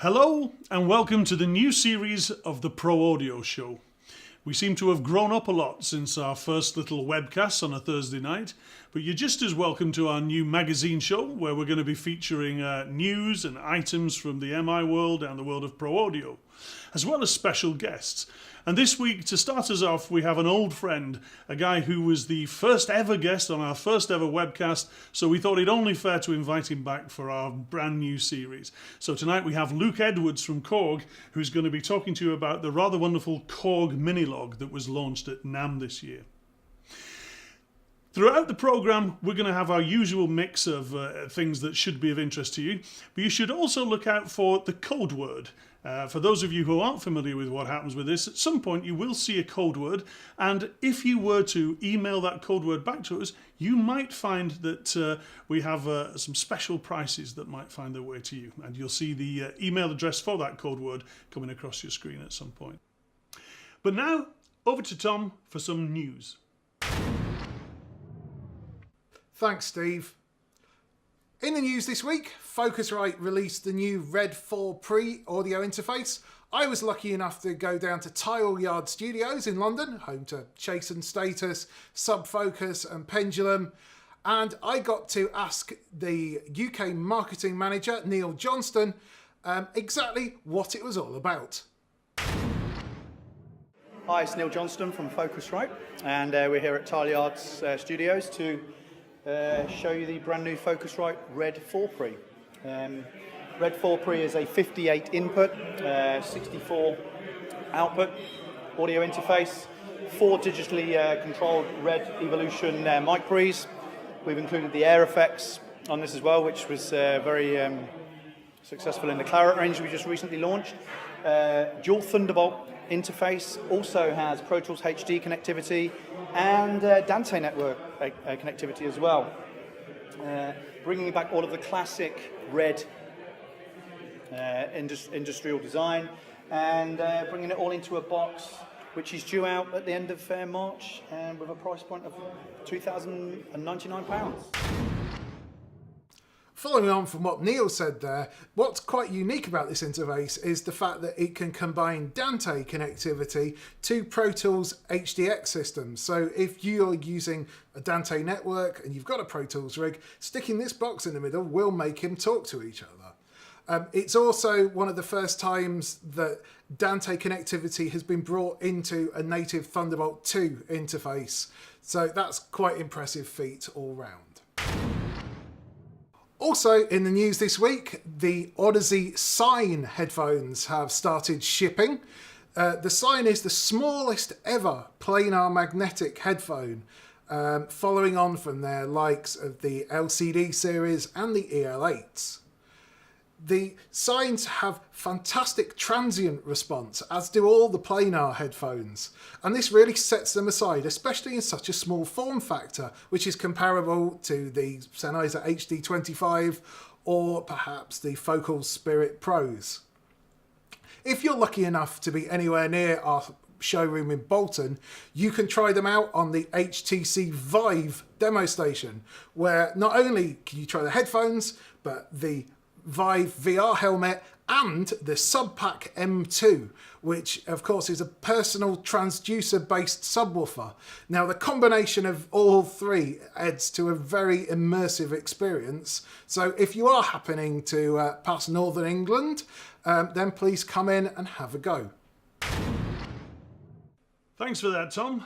Hello and welcome to the new series of the Pro Audio Show. We seem to have grown up a lot since our first little webcast on a Thursday night, but you're just as welcome to our new magazine show where we're going to be featuring news and items from the MI world and the world of Pro Audio, as well as special guests. And this week, to start us off, we have an old friend, a guy who was the first ever guest on our first ever webcast, so we thought it only fair to invite him back for our brand new series. So tonight we have Luke Edwards from Korg, who's going to be talking to you about the rather wonderful Korg Mini Log that was launched at NAMM this year. Throughout the programme, we're going to have our usual mix of things that should be of interest to you, but you should also look out for the code word. For those of you who aren't familiar with what happens with this, at some point you will see a code word, and if you were to email that code word back to us, you might find that we have some special prices that might find their way to you, and you'll see the email address for that code word coming across your screen at some point. But now, over to Tom for some news. Thanks, Steve. In the news this week, Focusrite released the new Red 4 Pre audio interface. I was lucky enough to go down to Tileyard Studios in London, home to Chasen Status, Subfocus and Pendulum, and I got to ask the UK marketing manager, Neil Johnston, exactly what it was all about. Hi, it's Neil Johnston from Focusrite, and we're here at Tileyard Studios to show you the brand new Focusrite Red 4 Pre. Red 4 Pre is a 58 input, 64 output audio interface, 4 digitally controlled Red Evolution mic pre's. We've included the air effects on this as well, which was very successful in the Claret range we just recently launched. Dual Thunderbolt interface, also has Pro Tools HD connectivity and Dante network connectivity as well. Bringing back all of the classic Red industrial design and bringing it all into a box which is due out at the end of March and with a price point of £2,099. Following on from what Neil said there, what's quite unique about this interface is the fact that it can combine Dante connectivity to Pro Tools HDX systems. So if you're using a Dante network and you've got a Pro Tools rig, sticking this box in the middle will make him talk to each other. It's also one of the first times that Dante connectivity has been brought into a native Thunderbolt 2 interface. So that's quite impressive feat all round. Also in the news this week, the Odyssey Sign headphones have started shipping. The Sign is the smallest ever planar magnetic headphone, following on from their likes of the LCD series and the EL8s. The Signs have fantastic transient response, as do all the planar headphones, and this really sets them aside, especially in such a small form factor, which is comparable to the Sennheiser HD25 or perhaps the Focal Spirit Pros. If you're lucky enough to be anywhere near our showroom in Bolton, you can try them out on the HTC Vive demo station, where not only can you try the headphones, but the Vive VR helmet and the Subpack M2, which of course is a personal transducer based subwoofer. Now the combination of all three adds to a very immersive experience, so if you are happening to pass Northern England, then please come in and have a go. Thanks for that, Tom.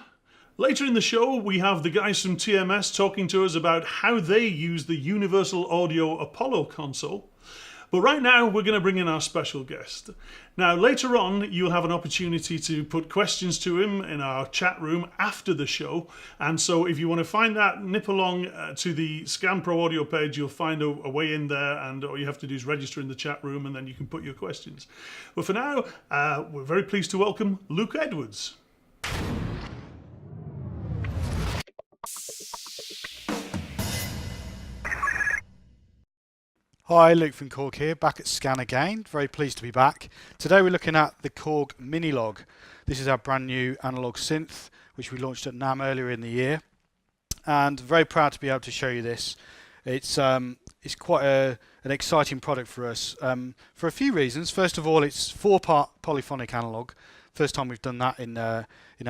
Later in the show, we have the guys from TMS talking to us about how they use the Universal Audio Apollo console. But right now, we're going to bring in our special guest. Now, later on, you'll have an opportunity to put questions to him in our chat room after the show. And so if you want to find that, nip along to the Scan Pro Audio page. You'll find a way in there, and all you have to do is register in the chat room, and then you can put your questions. But for now, we're very pleased to welcome Luke Edwards. Hi, Luke from Korg here, back at Scan again. Very pleased to be back. Today we're looking at the Korg Mini Log. This is our brand new analog synth, which we launched at NAMM earlier in the year. And very proud to be able to show you this. It's quite an exciting product for us for a few reasons. First of all, it's 4-part polyphonic analog. First time we've done that in our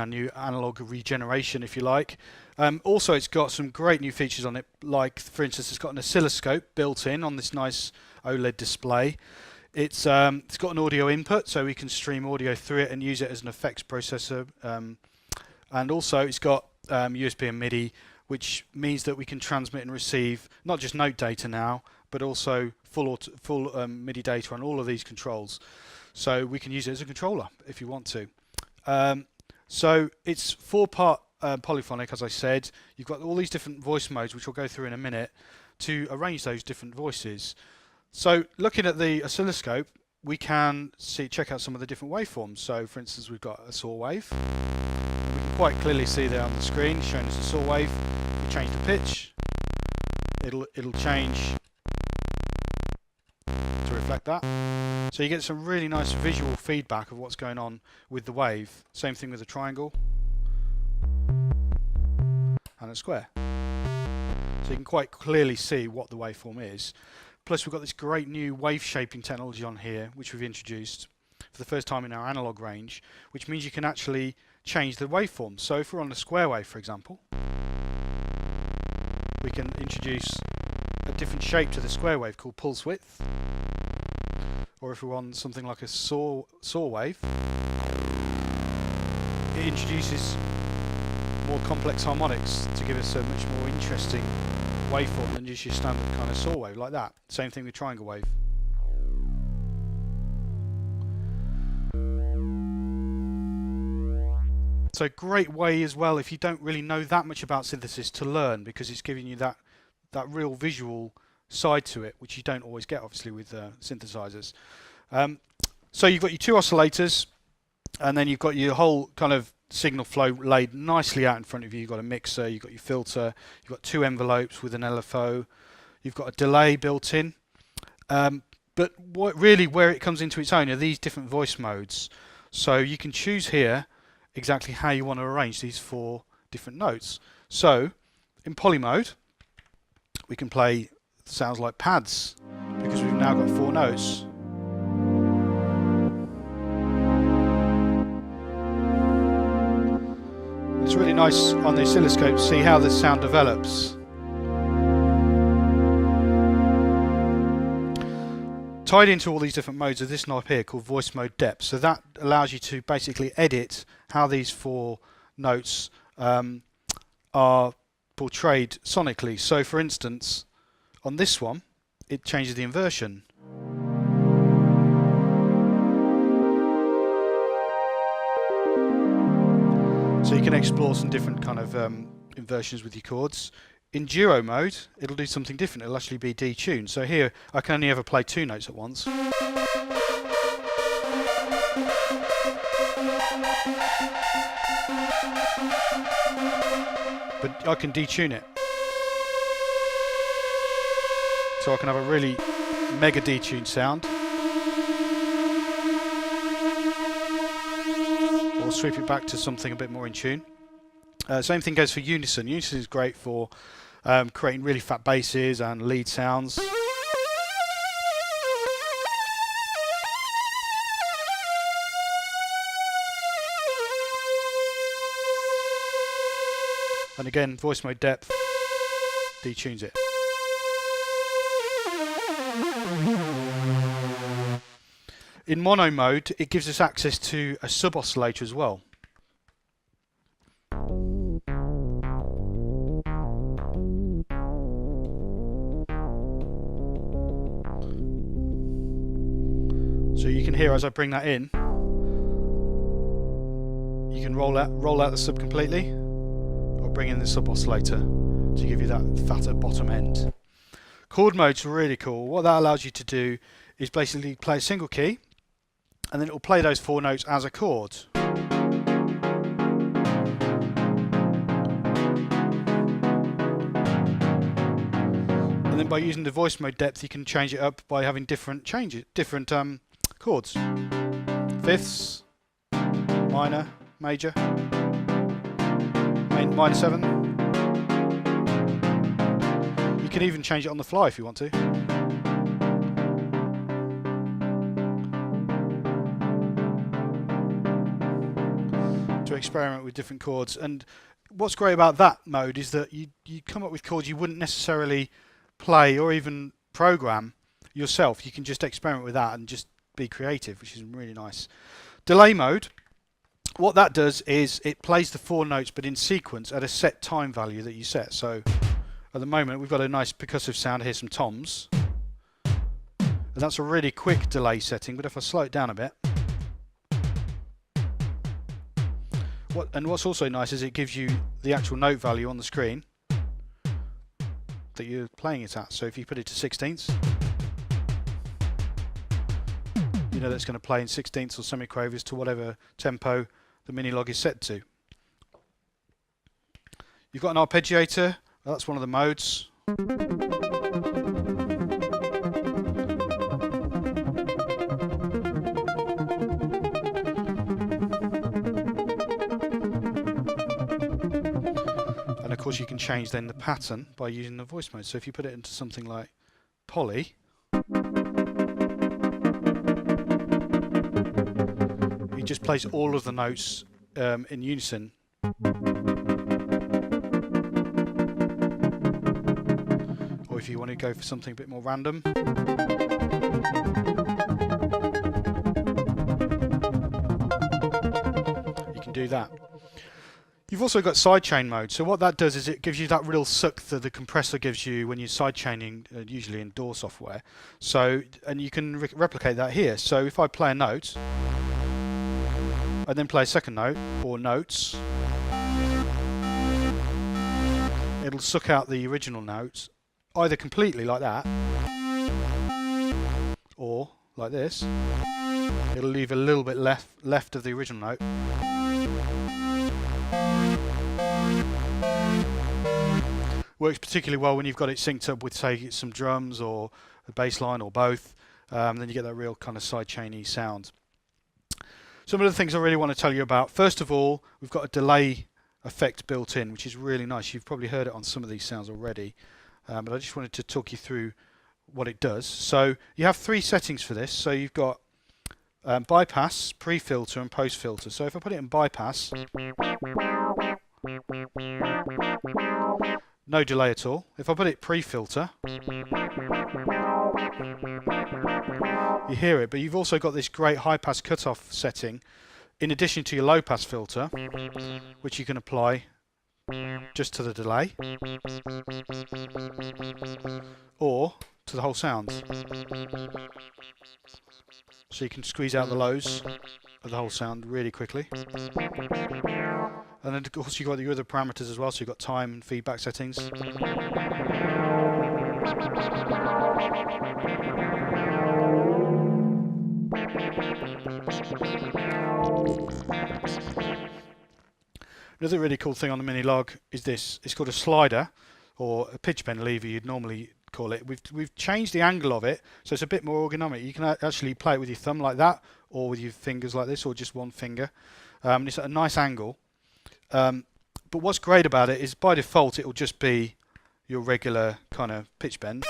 new analog regeneration, if you like. Also, it's got some great new features on it, like, for instance, it's got an oscilloscope built in on this nice OLED display. It's got an audio input, so we can stream audio through it and use it as an effects processor. And also, it's got USB and MIDI, which means that we can transmit and receive not just note data now, but also full MIDI data on all of these controls. So we can use it as a controller if you want to. So it's 4-part polyphonic, as I said. You've got all these different voice modes, which we'll go through in a minute, to arrange those different voices. So looking at the oscilloscope, we can check out some of the different waveforms. So for instance, we've got a saw wave. We can quite clearly see there on the screen showing us a saw wave. We change the pitch. It'll change to reflect that. So you get some really nice visual feedback of what's going on with the wave. Same thing with a triangle and a square. So you can quite clearly see what the waveform is. Plus we've got this great new wave shaping technology on here, which we've introduced for the first time in our analog range, which means you can actually change the waveform. So if we're on a square wave, for example, we can introduce a different shape to the square wave called pulse width. Or if we're on something like a saw wave, it introduces more complex harmonics to give us a much more interesting waveform than just your standard kind of saw wave like that. Same thing with triangle wave. So great way as well if you don't really know that much about synthesis to learn, because it's giving you that real visual side to it, which you don't always get obviously with synthesizers. So you've got your 2 oscillators, and then you've got your whole kind of signal flow laid nicely out in front of you. You've got a mixer, you've got your filter, you've got 2 envelopes with an LFO, you've got a delay built in. But where it comes into its own are these different voice modes. So you can choose here exactly how you want to arrange these 4 different notes. So in poly mode, we can play sounds like pads because we've now got 4 notes. It's really nice on the oscilloscope to see how this sound develops. Tied into all these different modes of this knob here called voice mode depth. So that allows you to basically edit how these 4 notes are portrayed sonically. So for instance, on this one, it changes the inversion. So you can explore some different kind of inversions with your chords. In duo mode, it'll do something different. It'll actually be detuned. So here, I can only ever play 2 notes at once. But I can detune it. So I can have a really mega detuned sound. Or sweep it back to something a bit more in tune. Same thing goes for unison. Unison is great for creating really fat basses and lead sounds. And again, voice mode depth detunes it. In mono mode, it gives us access to a sub oscillator as well. So you can hear as I bring that in, you can roll out the sub completely, or bring in the sub oscillator to give you that fatter bottom end. Chord mode's really cool. What that allows you to do is basically play a single key, and then it will play those 4 notes as a chord. And then by using the voice mode depth, you can change it up by having different chords. Fifths, minor, major, minor 7. You You can even change it on the fly if you want to. To experiment with different chords. And what's great about that mode is that you come up with chords you wouldn't necessarily play or even program yourself. You can just experiment with that and just be creative, which is really nice. Delay mode, what that does is it plays the 4 notes but in sequence at a set time value that you set. So at the moment we've got a nice percussive sound here, some toms, and that's a really quick delay setting, but if I slow it down a bit, what's also nice is it gives you the actual note value on the screen that you're playing it at. So if you put it to 16ths, you know that's going to play in 16ths or semiquavers to whatever tempo the Mini Log is set to. You've got an arpeggiator, that's one of the modes. And of course you can change then the pattern by using the voice mode. So if you put it into something like poly, it just plays all of the notes in unison. Or if you want to go for something a bit more random, you can do that. You've also got sidechain mode. So what that does is it gives you that real suck that the compressor gives you when you're sidechaining, usually in DAW software. So, and you can replicate that here. So if I play a note and then play a second note or notes, it'll suck out the original notes either completely like that or like this. It'll leave a little bit left of the original note. Works particularly well when you've got it synced up with, say, some drums or a bass line or both. Then you get that real kind of sidechainy sound. Some of the things I really want to tell you about. First of all, we've got a delay effect built in, which is really nice. You've probably heard it on some of these sounds already, but I just wanted to talk you through what it does. So you have 3 settings for this. So you've got bypass, pre-filter and post-filter. So if I put it in bypass, no delay at all. If I put it pre-filter, you hear it, but you've also got this great high-pass cutoff setting in addition to your low-pass filter, which you can apply just to the delay or to the whole sound. So you can squeeze out the lows of the whole sound really quickly. And then of course you've got your other parameters as well, so you've got time and feedback settings. Another really cool thing on the Mini Log is this. It's called a slider, or a pitch bend lever you'd normally call it. We've changed the angle of it, so it's a bit more ergonomic. You can actually play it with your thumb like that, or with your fingers like this, or just one finger. It's at a nice angle. But what's great about it is by default it will just be your regular kind of pitch bend.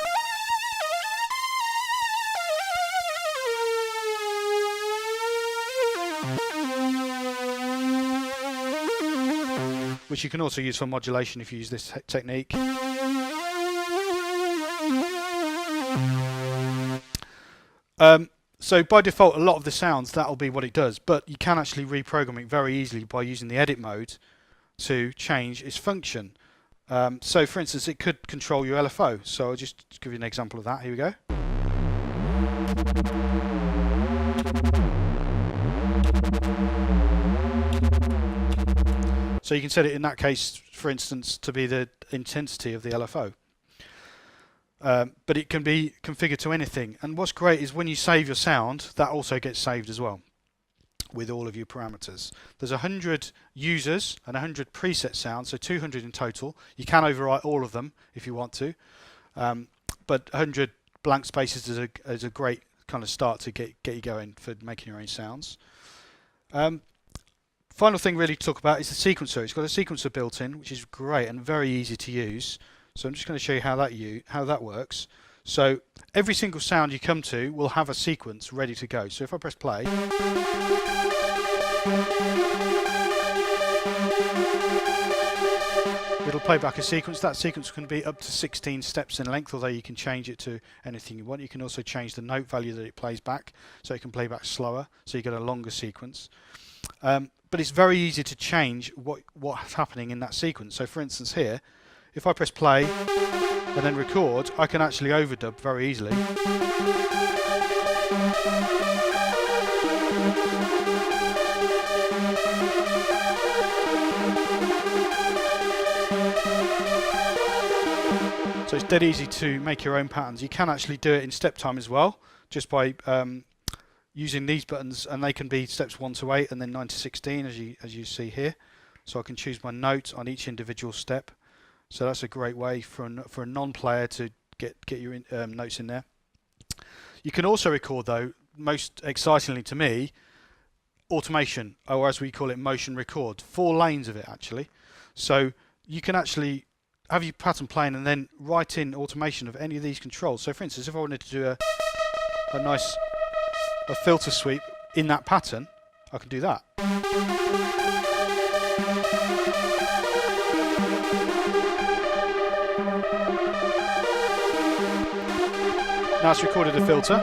Which you can also use for modulation if you use this technique. So by default, a lot of the sounds, that'll be what it does, but you can actually reprogram it very easily by using the edit mode to change its function. So for instance, it could control your LFO. So I'll just give you an example of that. Here we go. So you can set it in that case, for instance, to be the intensity of the LFO. But it can be configured to anything. And what's great is when you save your sound, that also gets saved as well with all of your parameters. There's 100 users and 100 preset sounds, so 200 in total. You can overwrite all of them if you want to. But 100 blank spaces is a great kind of start to get you going for making your own sounds. Final thing really to talk about is the sequencer. It's got a sequencer built in, which is great and very easy to use. So I'm just going to show you how that works. So every single sound you come to will have a sequence ready to go. So if I press play, it'll play back a sequence. That sequence can be up to 16 steps in length, although you can change it to anything you want. You can also change the note value that it plays back, so it can play back slower, so you get a longer sequence. But it's very easy to change what's happening in that sequence. So for instance here, if I press play and then record, I can actually overdub very easily. So it's dead easy to make your own patterns. You can actually do it in step time as well, just by using these buttons, and they can be steps 1 to 8 and then 9 to 16 as you see here. So I can choose my note on each individual step. So that's a great way for a non-player to get your notes in there. You can also record, though, most excitingly to me, automation, or as we call it, motion record. 4 lanes of it actually. So you can actually have your pattern playing and then write in automation of any of these controls. So for instance, if I wanted to do a nice filter sweep in that pattern, I can do that. Now it's recorded a filter.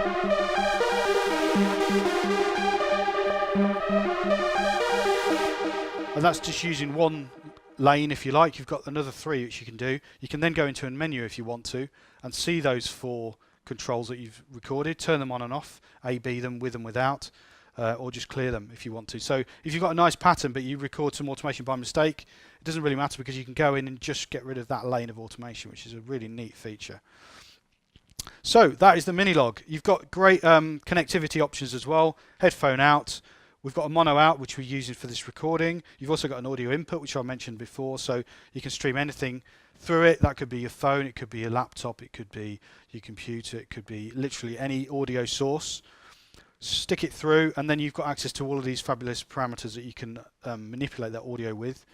And that's just using one lane if you like. You've got another 3 which you can do. You can then go into a menu if you want to and see those 4 controls that you've recorded, turn them on and off, A/B them with and without, or just clear them if you want to. So if you've got a nice pattern but you record some automation by mistake, it doesn't really matter because you can go in and just get rid of that lane of automation, which is a really neat feature. So that is the Mini Log. You've got great connectivity options as well. Headphone out. We've got a mono out, which we're using for this recording. You've also got an audio input, which I mentioned before, so you can stream anything through it. That could be your phone, it could be your laptop, it could be your computer, it could be literally any audio source. Stick it through, and then you've got access to all of these fabulous parameters that you can manipulate that audio with.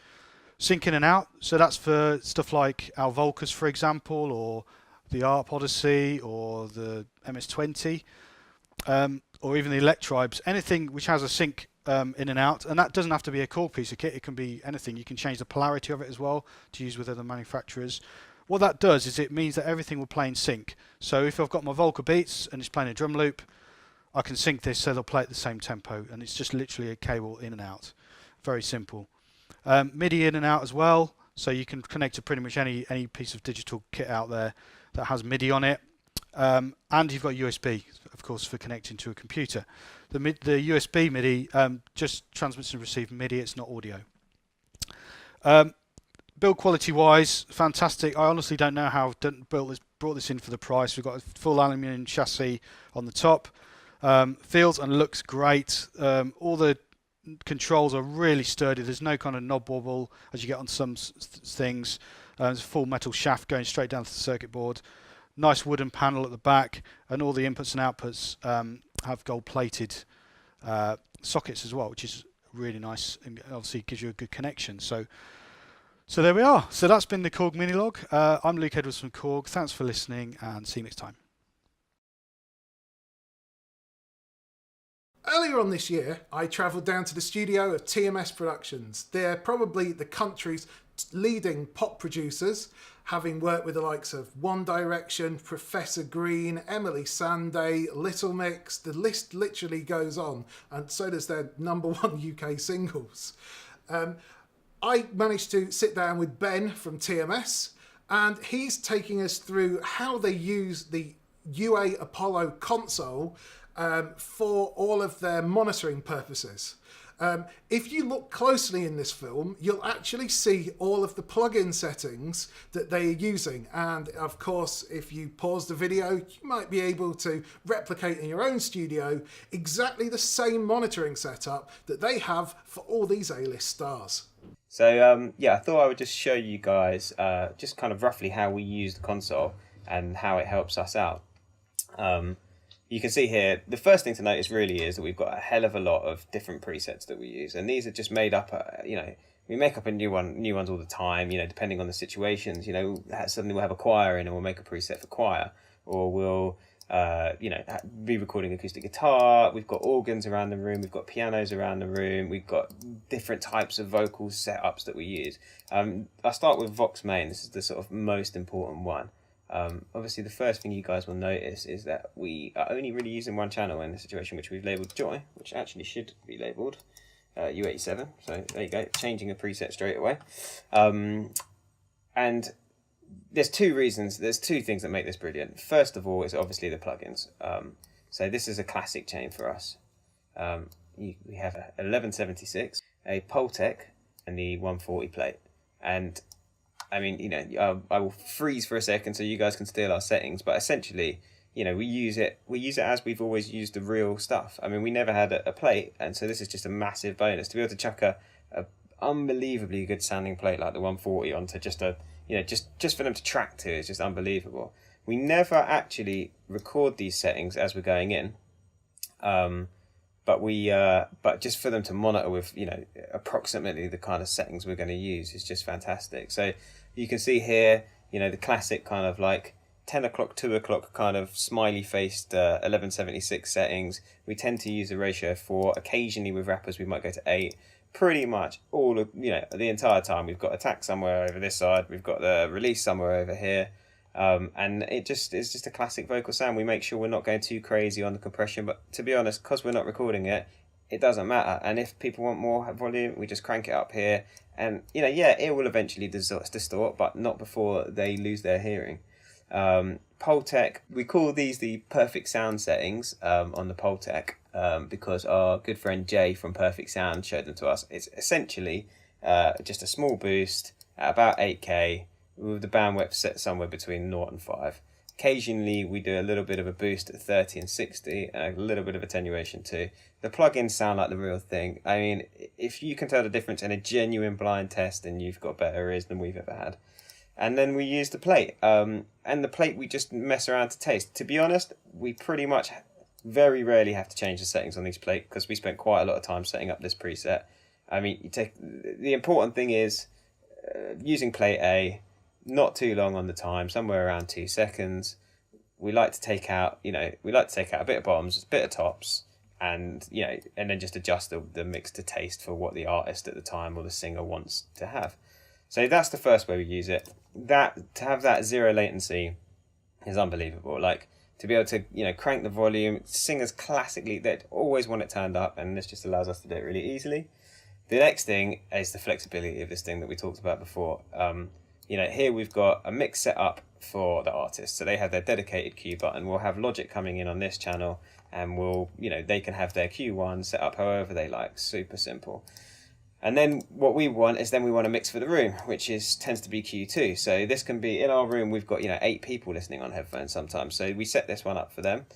Sync in and out, so that's for stuff like our Volcas, for example, or the ARP Odyssey, or the MS-20. Or even the Electribes, anything which has a sync in and out, and that doesn't have to be a Korg piece of kit, it can be anything. You can change the polarity of it as well to use with other manufacturers. What that does is it means that everything will play in sync. So if I've got my Volca Beats and it's playing a drum loop, I can sync this so they'll play at the same tempo, and it's just literally a cable in and out. Very simple. MIDI in and out as well, so you can connect to pretty much any piece of digital kit out there that has MIDI on it. And you've got USB, of course, for connecting to a computer. The USB MIDI just transmits and receives MIDI, it's not audio. Build quality wise, fantastic. I honestly don't know how I've brought this in for the price. We've got a full aluminium chassis on the top. Feels and looks great. All the controls are really sturdy. There's no kind of knob wobble as you get on some things. There's a full metal shaft going straight down to the circuit board. Nice wooden panel at the back, and all the inputs and outputs have gold-plated sockets as well, which is really nice, and obviously gives you a good connection. So there we are. So that's been the Korg Mini Log. I'm Luke Edwards from Korg. Thanks for listening, and see you next time. Earlier on this year, I travelled down to the studio of TMS Productions. They're probably the country's leading pop producers, having worked with the likes of One Direction, Professor Green, Emily Sandé, Little Mix. The list literally goes on, and so does their #1 UK singles. I managed to sit down with Ben from TMS, and he's taking us through how they use the UA Apollo console for all of their monitoring purposes. If you look closely in this film, you'll actually see all of the plugin settings that they are using. And of course, if you pause the video, you might be able to replicate in your own studio exactly the same monitoring setup that they have for all these A-list stars. So yeah, I thought I would just show you guys just kind of roughly how we use the console and how it helps us out. You can see here, the first thing to notice really is that we've got a hell of a lot of different presets that we use, and these are just made up, we make up new ones all the time, depending on the situations. Suddenly we'll have a choir in and we'll make a preset for choir, or we'll be recording acoustic guitar. We've got organs around the room, we've got pianos around the room, we've got different types of vocal setups that we use. I'll start with Vox Main. This is the sort of most important one. Obviously the first thing you guys will notice is that we are only really using one channel in the situation, which we've labelled Joy, which actually should be labelled U87. So there you go, changing a preset straight away. And there's two things that make this brilliant. First of all, it's obviously the plugins. So this is a classic chain for us. We have a 1176, a Poltec, and the 140 plate. And I mean, I will freeze for a second so you guys can steal our settings, but essentially, we use it as we've always used the real stuff. I mean, we never had a plate, and so this is just a massive bonus to be able to chuck a unbelievably good sounding plate like the 140 onto just a, just for them to track to is just unbelievable. We never actually record these settings as we're going in, but just for them to monitor with, approximately the kind of settings we're going to use is just fantastic. So you can see here, the classic kind of like 10 o'clock, 2 o'clock kind of smiley faced 1176 settings. We tend to use a ratio of 4. Occasionally with rappers we might go to 8. Pretty much all of, the entire time we've got attack somewhere over this side, we've got the release somewhere over here. And it's just a classic vocal sound. We make sure we're not going too crazy on the compression, but to be honest, because we're not recording it, it doesn't matter. And if people want more volume, we just crank it up here. And, it will eventually distort, but not before they lose their hearing. Poltec, we call these the perfect sound settings on the Poltec because our good friend Jay from Perfect Sound showed them to us. It's essentially just a small boost at about 8K with the bandwidth set somewhere between 0 and 5. Occasionally we do a little bit of a boost at 30 and 60 and a little bit of attenuation too. The plugins sound like the real thing. I mean, if you can tell the difference in a genuine blind test, then you've got better ears than we've ever had. And then we use the plate. And the plate we just mess around to taste. To be honest, we pretty much very rarely have to change the settings on these plate because we spent quite a lot of time setting up this preset. I mean, the important thing is using plate A, not too long on the time, somewhere around 2 seconds. We like to take out, a bit of bottoms, a bit of tops, and then just adjust the mix to taste for what the artist at the time or the singer wants to have. So that's the first way we use it. To have that zero latency is unbelievable. Like, to be able to, crank the volume, singers classically, they always want it turned up, and this just allows us to do it really easily. The next thing is the flexibility of this thing that we talked about before. Here we've got a mix set up for the artist. So they have their dedicated cue button. We'll have Logic coming in on this channel, and they can have their Q1 set up however they like. Super simple. And then what we want is we want a mix for the room, which tends to be Q2. So this can be, in our room, we've got 8 people listening on headphones sometimes. So we set this one up for them.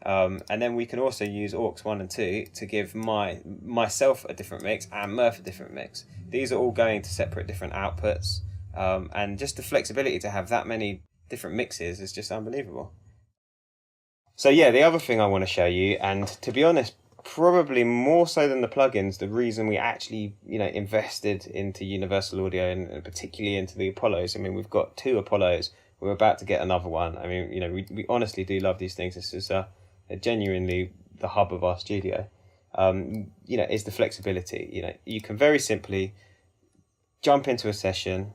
And then we can also use aux 1 and 2 to give myself a different mix and Murph a different mix. These are all going to separate different outputs. And just the flexibility to have that many different mixes is just unbelievable. So yeah, the other thing I want to show you, and to be honest, probably more so than the plugins, the reason we actually invested into Universal Audio and particularly into the Apollos. I mean, we've got 2 Apollos, we're about to get another one. I mean, we honestly do love these things. This is genuinely the hub of our studio. Is the flexibility. You can very simply jump into a session,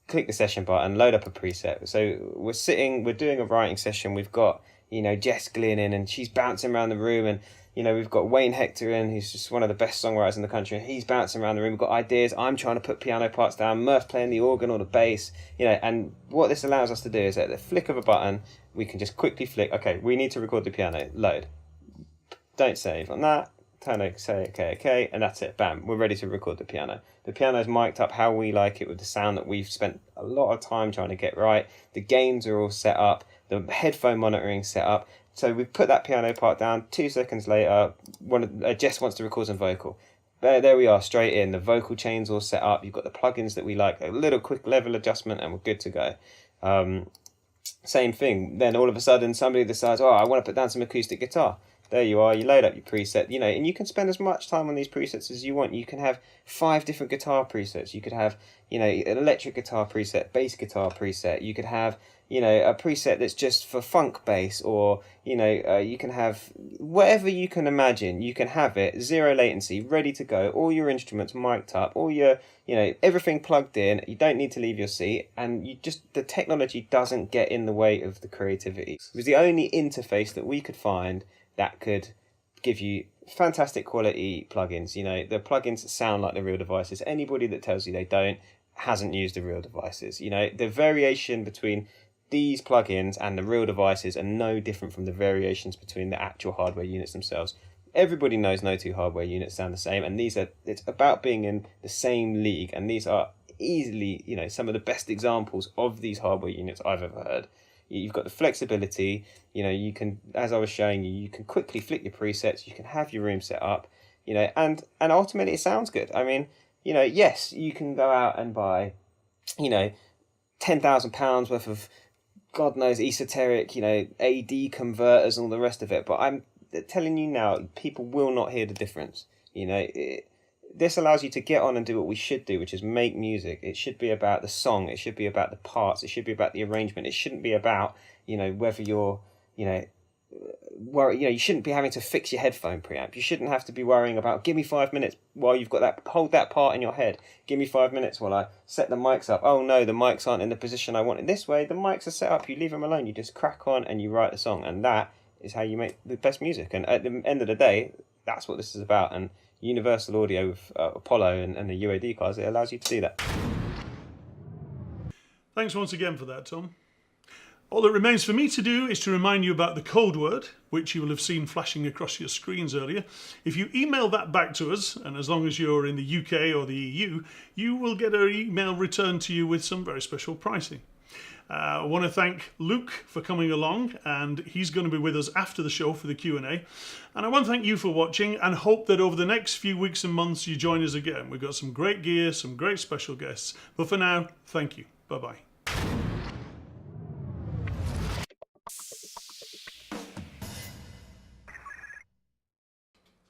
click the session button, load up a preset. So we're doing a writing session. We've got, Jess Glynn in, and she's bouncing around the room, and, we've got Wayne Hector in, who's just one of the best songwriters in the country, and he's bouncing around the room. We've got ideas. I'm trying to put piano parts down, Murph playing the organ or the bass, and what this allows us to do is at the flick of a button, we can just quickly flick, okay, we need to record the piano, load. Don't save on that. Say okay, and that's it. Bam, we're ready to record the piano. The piano's mic'd up how we like it with the sound that we've spent a lot of time trying to get right. The gains are all set up. The headphone monitoring set up. So we put that piano part down. 2 seconds later, Jess wants to record some vocal. There we are, straight in. The vocal chain's all set up. You've got the plugins that we like. A little quick level adjustment, and we're good to go. same thing. Then all of a sudden somebody decides, oh, I want to put down some acoustic guitar. There you are, you load up your preset, and you can spend as much time on these presets as you want. You can have 5 different guitar presets. You could have, an electric guitar preset, bass guitar preset. You could have, a preset that's just for funk bass, or, you can have whatever you can imagine. You can have it, 0 latency, ready to go, all your instruments mic'd up, all your, everything plugged in. You don't need to leave your seat, and the technology doesn't get in the way of the creativity. It was the only interface that we could find that could give you fantastic quality plugins. The plugins sound like the real devices. Anybody that tells you they don't hasn't used the real devices. The variation between these plugins and the real devices are no different from the variations between the actual hardware units themselves. Everybody knows no two hardware units sound the same, and it's about being in the same league, and these are easily, some of the best examples of these hardware units I've ever heard. You've got the flexibility, you can, as I was showing you, you can quickly flick your presets, you can have your room set up, and ultimately it sounds good. I mean, yes, you can go out and buy, £10,000 worth of God knows esoteric, AD converters and all the rest of it, but I'm telling you now, people will not hear the difference. This allows you to get on and do what we should do, which is make music. It should be about the song. It should be about the parts. It should be about the arrangement. It shouldn't be about, whether you're, you shouldn't be having to fix your headphone preamp. You shouldn't have to be worrying about, give me 5 minutes while you've got that, hold that part in your head. Give me 5 minutes while I set the mics up. Oh no, the mics aren't in the position I want. This way, the mics are set up. You leave them alone. You just crack on and you write the song. And that is how you make the best music. And at the end of the day, that's what this is about. And Universal Audio with Apollo and the UAD cards, it allows you to do that. Thanks once again for that, Tom. All that remains for me to do is to remind you about the code word, which you will have seen flashing across your screens earlier. If you email that back to us, and as long as you're in the UK or the EU, you will get an email returned to you with some very special pricing. I want to thank Luke for coming along, and he's going to be with us after the show for the Q&A. And I want to thank you for watching, and hope that over the next few weeks and months you join us again. We've got some great gear, some great special guests. But for now, thank you. Bye-bye.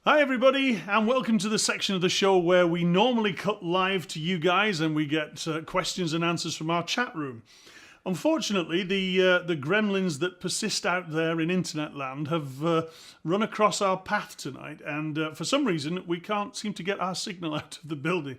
Hi everybody, and welcome to the section of the show where we normally cut live to you guys and we get questions and answers from our chat room. Unfortunately, the gremlins that persist out there in internet land have run across our path tonight, and for some reason we can't seem to get our signal out of the building.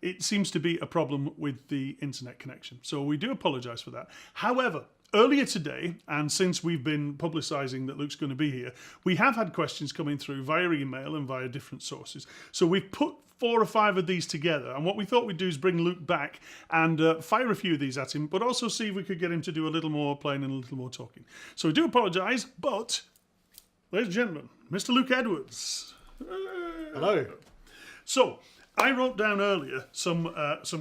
It seems to be a problem with the internet connection, so we do apologise for that. However, earlier today, and since we've been publicising that Luke's going to be here, we have had questions coming through via email and via different sources. So we've put 4 or 5 of these together, and what we thought we'd do is bring Luke back and fire a few of these at him, but also see if we could get him to do a little more playing and a little more talking. So we do apologise, but, ladies and gentlemen, Mr. Luke Edwards. Hello. So, I wrote down earlier some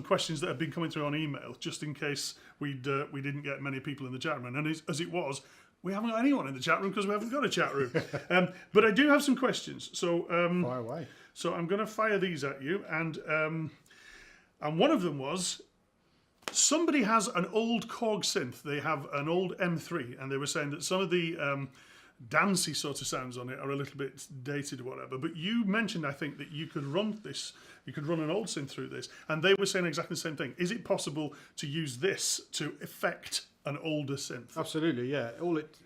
questions that have been coming through on email, just in case we didn't get many people in the chat room. And as it was, we haven't got anyone in the chat room because we haven't got a chat room. But I do have some questions. So Fire away. So I'm going to fire these at you. And one of them was, somebody has an old Korg synth. They have an old M3, and they were saying that some of the dancey sort of sounds on it are a little bit dated or whatever. But you mentioned, I think, that you could run this. You could run an old synth through this, and they were saying exactly the same thing. Is it possible to use this to affect an older synth? Absolutely, yeah.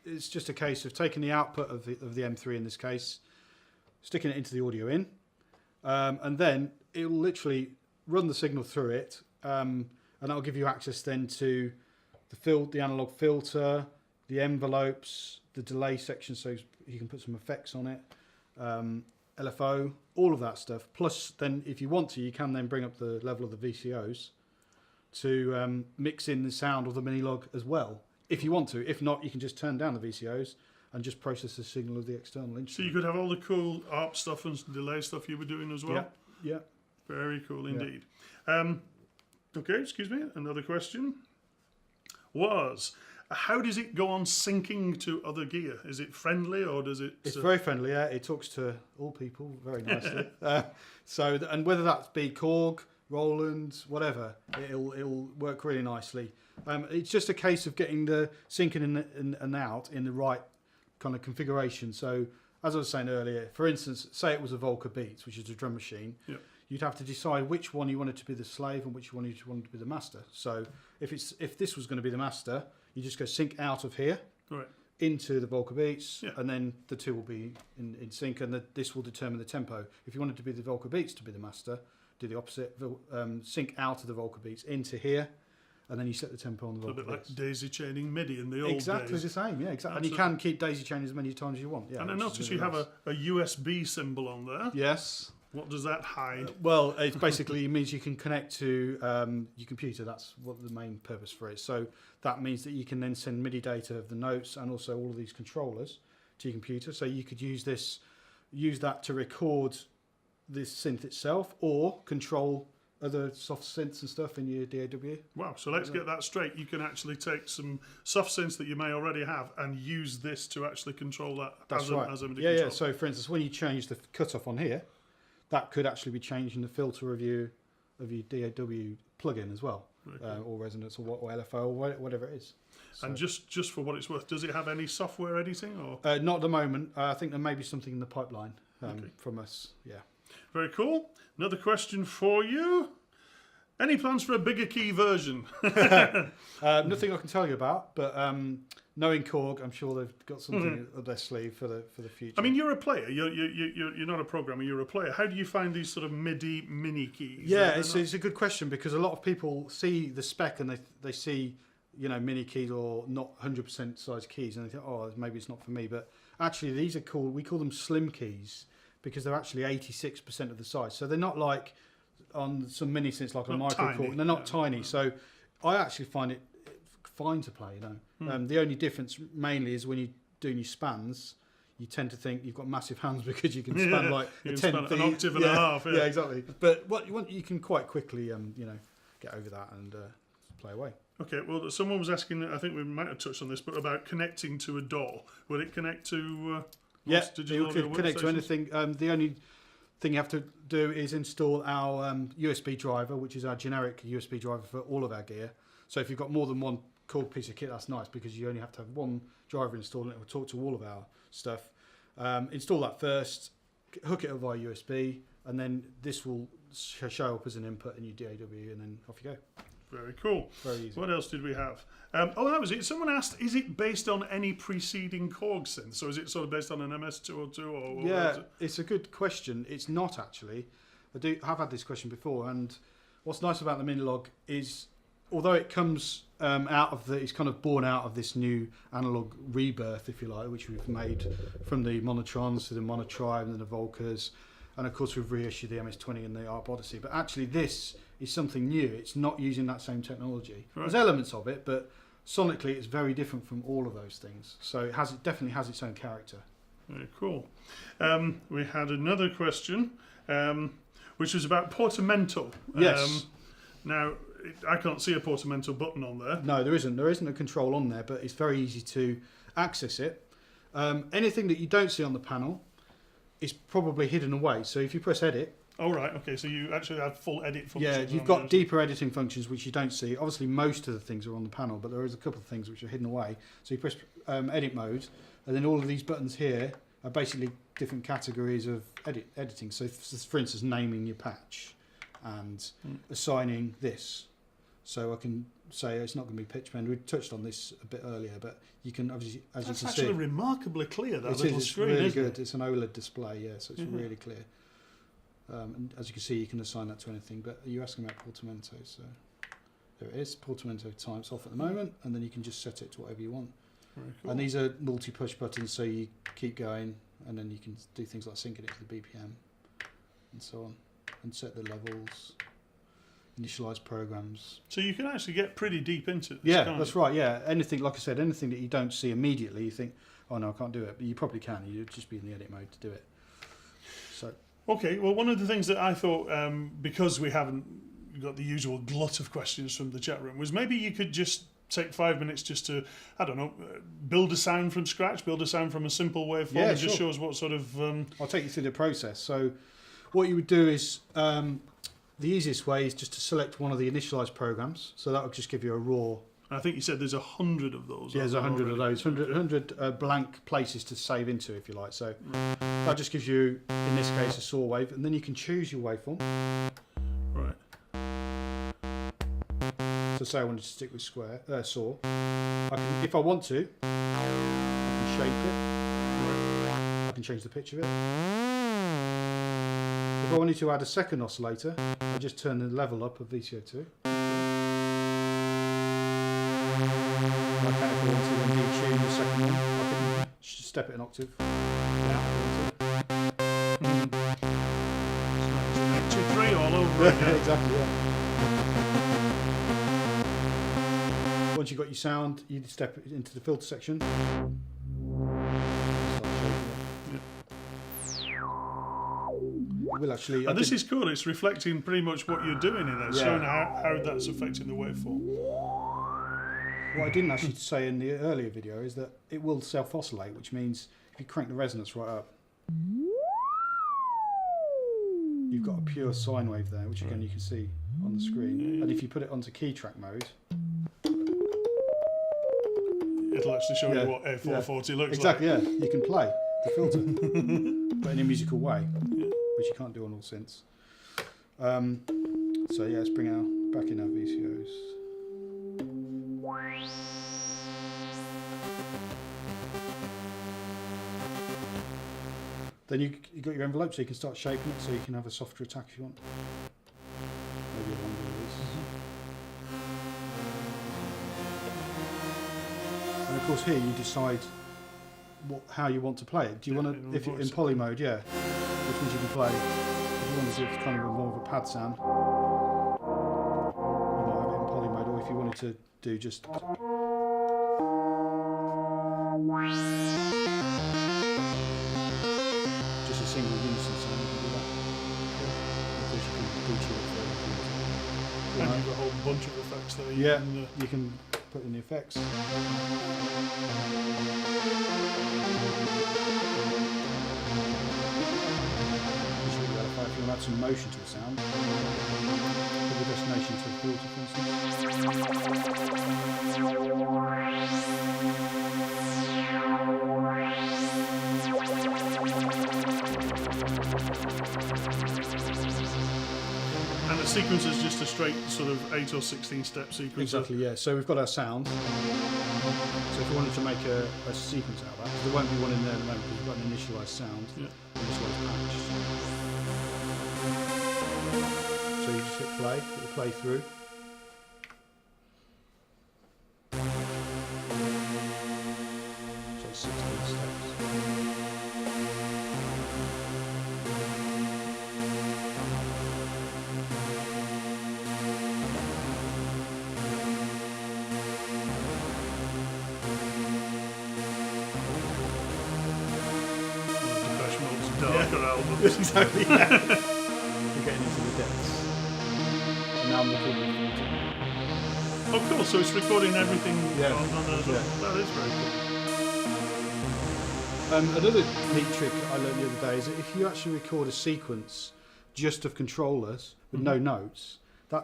It's just a case of taking the output of the M3 in this case, sticking it into the audio in, and then it'll literally run the signal through it, and that'll give you access then to the analog filter, the envelopes, the delay section, so you can put some effects on it, LFO, all of that stuff. Plus, then if you want to, you can then bring up the level of the VCOs to mix in the sound of the Mini Log as well, if you want to. If not, you can just turn down the VCOs and just process the signal of the external instrument. So you could have all the cool ARP stuff and delay stuff you were doing as well? Yeah. Very cool indeed. Yeah. Okay, excuse me, another question was, how does it go on syncing to other gear? Is it friendly, or does it... It's very friendly, yeah. It talks to all people very nicely. And whether that be Korg, Roland, whatever. It'll work really nicely. It's just a case of getting the syncing in and out in the right kind of configuration. So as I was saying earlier, for instance, say it was a Volca Beats, which is a drum machine. Yeah. You'd have to decide which one you wanted to be the slave and which one you wanted to be the master. So if this was going to be the master, you just go sync out of here Right. into the Volca Beats, Yeah. and then the two will be in sync, and this will determine the tempo. If you wanted to be the Volca Beats to be the master, do the opposite, sync out of the Volca Beats into here, and then you set the tempo on the A Volca bit like Beats. daisy chaining MIDI in the old Exactly days. the same, yeah, exactly. And you Absolutely. can keep daisy chaining as many times as you want. Yeah, And I which is notice really you have nice. a USB symbol on there. Yes. What does that hide? Well, it basically means you can connect to your computer. That's what the main purpose for it. So that means that you can then send MIDI data of the notes and also all of these controllers to your computer. So you could use that to record this synth itself, or control other soft synths and stuff in your DAW. Wow, so let's get that straight. You can actually take some soft synths that you may already have and use this to actually control that That's as, right. as a MIDI Yeah. control. So for instance, when you change the cutoff on here, that could actually be changing the filter review of your DAW plugin as well, or Resonance or LFO or whatever it is. So, And just for what it's worth, does it have any software editing? Or not at the moment. I think there may be something in the pipeline from us. Yeah. Very cool. Another question for you. Any plans for a bigger key version? Nothing I can tell you about, but knowing Korg, I'm sure they've got something up their sleeve for the future. I mean, you're a player. You're not a programmer. You're a player. How do you find these sort of MIDI mini keys? yeah, it's a good question, because a lot of people see the spec and they see, mini keys or not 100% size keys, and they think, oh, maybe it's not for me. But actually, these are called, we call them slim keys, because they're actually 86% of the size. So they're not like on some mini synths like a Not micro tiny. Korg. They're not tiny. So I actually find it fine to play. The only difference mainly is when you're doing your spans, you tend to think you've got massive hands because you can span like you a can tenth, span an octave and a half. Yeah, exactly. But what you want, you can quite quickly, get over that and play away. Okay, well, someone was asking, I think we might have touched on this, but about connecting to a DAW. Will it connect to Yeah, most digital you audio could connect to workstations? anything. The only thing you have to do is install our USB driver, which is our generic USB driver for all of our gear. So if you've got more than one Korg piece of kit, that's nice, because you only have to have one driver installed and it will talk to all of our stuff. Install that first, hook it up via USB, and then this will show up as an input in your DAW, and then off you go. Very cool. Very easy. What else did we have? That was it. Someone asked, is it based on any preceding Korg synth? So is it sort of based on an MS-202? Or Yeah, is it? it's a good question. It's not actually. Have had this question before, and what's nice about the Mini Log is, although it comes it's kind of born out of this new analog rebirth, if you like, which we've made from the Monotrons to the Monotribe and the Volcas, and of course we've reissued the MS-20 and the ARP Odyssey. But actually, this is something new. It's not using that same technology. Right. There's elements of it, but sonically it's very different from all of those things. So it definitely has its own character. Very cool. We had another question, which was about Portamento. Yes. Now, I can't see a Portamento button on there. No, there isn't. There isn't a control on there, but it's very easy to access it. Anything that you don't see on the panel is probably hidden away. So if you press edit, Oh, right. Okay, so you actually have full edit functions. yeah, you've on got there. deeper editing functions which you don't see. Obviously, most of the things are on the panel, but there is a couple of things which are hidden away. So you press edit mode, and then all of these buttons here are basically different categories of editing. So, for instance, naming your patch and assigning this. So I can say it's not going to be pitch bend. We touched on this a bit earlier, but you can obviously, as That's you can actually see, remarkably clear, that it little is. It's screen, really isn't good. it? It's an OLED display, yeah, so it's Mhm. really clear. And as you can see, you can assign that to anything. But you're asking about Portamento, so there it is. Portamento time's off at the moment, and then you can just set it to whatever you want. Very cool. And these are multi-push buttons, so you keep going, and then you can do things like syncing it to the BPM and so on, and set the levels, initialize programs. So you can actually get pretty deep into this, Yeah, can't that's you? right. Yeah, anything, like I said, anything that you don't see immediately, you think, oh no, I can't do it, but you probably can. You'd just be in the edit mode to do it. So. Okay, well, one of the things that I thought, because we haven't got the usual glut of questions from the chat room, was maybe you could just take 5 minutes just to, I don't know, build a sound from scratch, build a sound from a simple waveform, Yeah, and just sure. show us what sort of... I'll take you through the process. So what you would do is the easiest way is just to select one of the initialized programs. So that will just give you a raw. I think you said there's 100 of those. Yeah, there's 100 of those, 100 blank places to save into, if you like. So that just gives you, in this case, a saw wave, and then you can choose your waveform. Right. So say I wanted to stick with saw. I can, if I want to, I can shape it. I can change the pitch of it. If I wanted to add a second oscillator, I just turn the level up of VCO2. I can, if I want to, then detune the second one. I can step it an octave. Yeah. 2, 3 all over again. Exactly, yeah. Once you've got your sound, you step it into the filter section. Start shaping it. It will actually. And this is cool. It's reflecting pretty much what you're doing in there, showing how that's affecting the waveform. What I didn't actually say in the earlier video is that it will self-oscillate, which means if you crank the resonance right up, you've got a pure sine wave there, which again you can see on the screen. And if you put it onto key track mode, it'll actually show you what A440 looks exactly, like. yeah. You can play the filter, but in a musical way, which you can't do on all synths. So yeah, let's bring back in our VCOs. Then you got your envelope, so you can start shaping it, so you can have a softer attack if you want. Maybe a longer release. And of course here you decide how you want to play it. Do you want to, if you're in poly mode, yeah, which means you can play, if you want to do kind of more of a pad sound, you might have it in poly mode, or if you wanted to do just a single unison sound, you can do that. Because you can detune it further. And you've got a whole bunch of effects there. You can put in the effects. If you want to add some motion to a sound, put the destination to a filter, for And the sequence is just a straight sort of 8 or 16 step sequence. Exactly, yeah. So we've got our sound. So if we wanted to make a sequence out of that, there won't be one in there at the moment because we've got an initialised sound. And this one's patched. So you just hit play, it will play through. So 16 steps. Darker albums. Exactly, yeah. We're getting into the depths. And now I'm recording. Oh, cool. So it's recording everything on there as well. Yeah. That is very cool. Another neat trick I learned the other day is that if you actually record a sequence just of controllers with no notes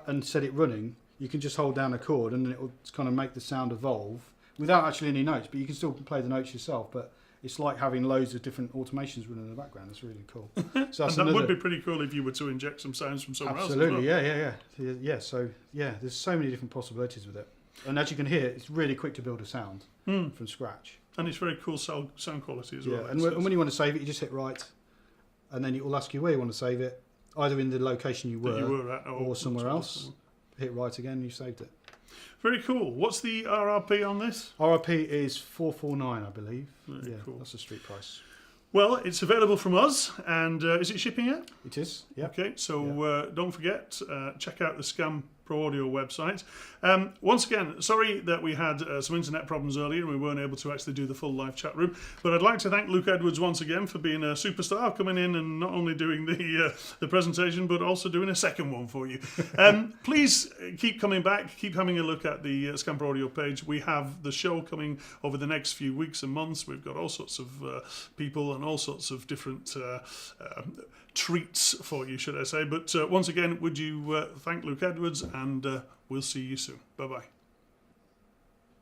and set it running, you can just hold down a chord and then it will kind of make the sound evolve without actually any notes, but you can still play the notes yourself. But it's like having loads of different automations running in the background. It's really cool. So and that would be pretty cool if you were to inject some sounds from somewhere else. Absolutely, yeah. So yeah, there's so many different possibilities with it. And as you can hear, it's really quick to build a sound from scratch. And it's very cool sound quality as well. Yeah, and when you want to save it, you just hit right, and then it will ask you where you want to save it, either in the location you were at or somewhere else. Hit right again, you saved it. Very cool. What's the RRP on this? RRP is $449, I believe. Very cool. That's the street price. Well, it's available from us, and is it shipping yet? It is, yeah. Okay, so don't forget, check out the Scam Pro Audio website. Once again, sorry that we had some internet problems earlier and we weren't able to actually do the full live chat room, but I'd like to thank Luke Edwards once again for being a superstar, coming in and not only doing the presentation but also doing a second one for you. Please keep coming back, keep having a look at the Scamper Audio page. We have the show coming over the next few weeks and months. We've got all sorts of people and all sorts of different treats for you, should I say. But once again, would you thank Luke Edwards, and we'll see you soon. Bye-bye.